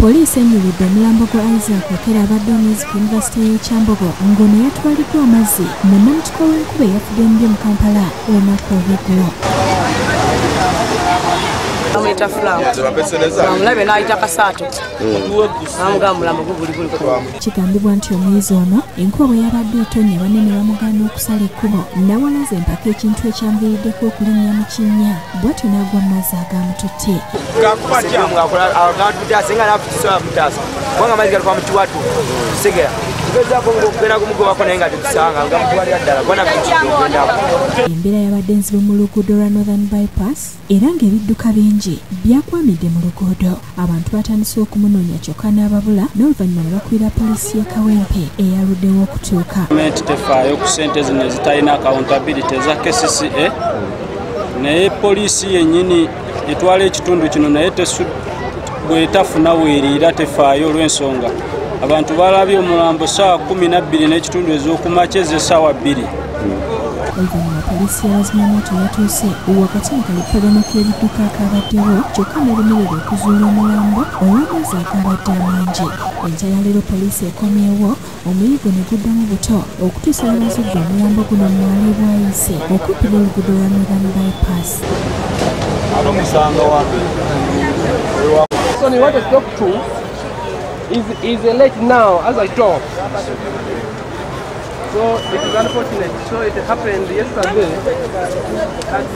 Poliisi enyuridde omulambo gwa Isaac Okera abadde omuyizi ku Yunivasite y'e Kyambogo ng'ono yatwaliddwa amazzi mu nnamutiko w'enkuba eyafudde mu Kampala olunaku olw'eggulo. Kigambibwa nti omuyizi ono enkuba bwe yabadde etonnya banene bamugaana okusala ekkubo nawalaza empaka ekintu ekyamuviiriddeko okulinnya mu kinnya bw'atyo n'agwa mu mazzi agamututte. Embeera yabadde nzibu mu luguudo lwa Northern Bypass era ng'ebidduka bingi byakwamidde mu luguudo. Abantu batandise okumunoonya kyokka n'ababula n'oluvannyuma ne bakwira poliisi y'e Kawempe eyaluddewo okutuuka. Gavumenti tefaayo ku ssente zino ezitalina accountability eza KCCA naye poliisi yennyini etwala ekitundu kino naye bwetafuna weeriira tefaayo olw'ensonga abantu balabye omulambo ssaawa 12 n'ekitundu ez'okumakya ez'essaawa 2. Oluvannyuma poliisi y'abazimyamoto yatuuse wakati mu kalipagano k'ebidduka akaabaddewo kyokka n'eremererwa okuzuula omulambo olw'amazzi agaabadde amangi. Enkya ya leero poliisi ekomyewo omuyigo ne guddamu buto okutuusa lw'abazudde omulambo guno mu mwala bwayise okumpi n'oluguudo lwa Northern Bypass. So what I talk to is late now as I talk. So it is unfortunate. So it happened yesterday and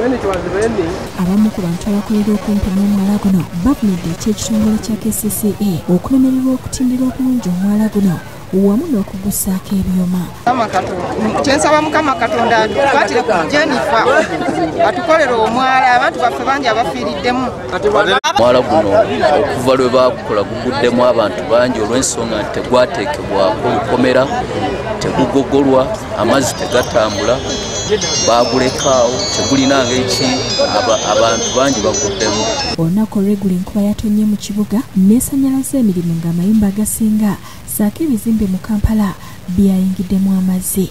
when it was raining. Abamu ku bantu abakolera okumpi n'omwala guno bavunidde eky'ekitongole kya KCCA okulemererwa okutindira obulungi omwala guno wamu n'okugussaako ebyuma. Kyensaba Mukama Katonda atukwatire ku Jennifer atukolera omwala abantu baffe bangi abafiiriddemu. Omwala guno okuva lwe baakukola guguddemu abantu bangi olw'ensonga nti tegwateekebwako lukomera, tegugogolwa, amazzi tegatambula, baagulekaawo tegulina ngeri ki abantu bangi baguddemu. Olunaku olw'eggulo enkuba yatonye mu kibuga n'esanyalaza emirimu ng'amayumba agasinga saako ebizimbe mu Kampala byayingiddemu amazzi.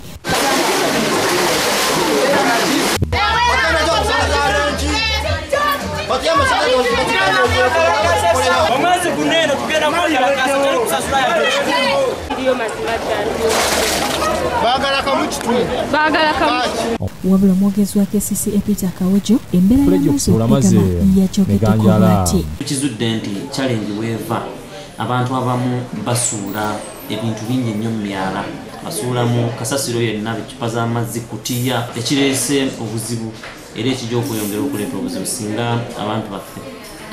Wabula omwogezi wa KCCA Peter Kawejo embeera y'amazzi yajogeddeko bw'ati. Ekizudde nti challenge weeva abantu abamu basuula ebintu bingi nnyo mu myala basuulamu kasasiro yenna bicupa z'amazzi kutiya ekireese obuzibu era ekijja okweyongera okuleeta obuzibu singa abantu baffe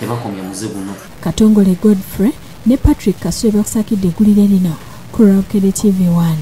tebakomya muze guno. Katongole Godfrey ne Patrick Kaswe bakusakidde eggulire lino ku Rockede TV 1.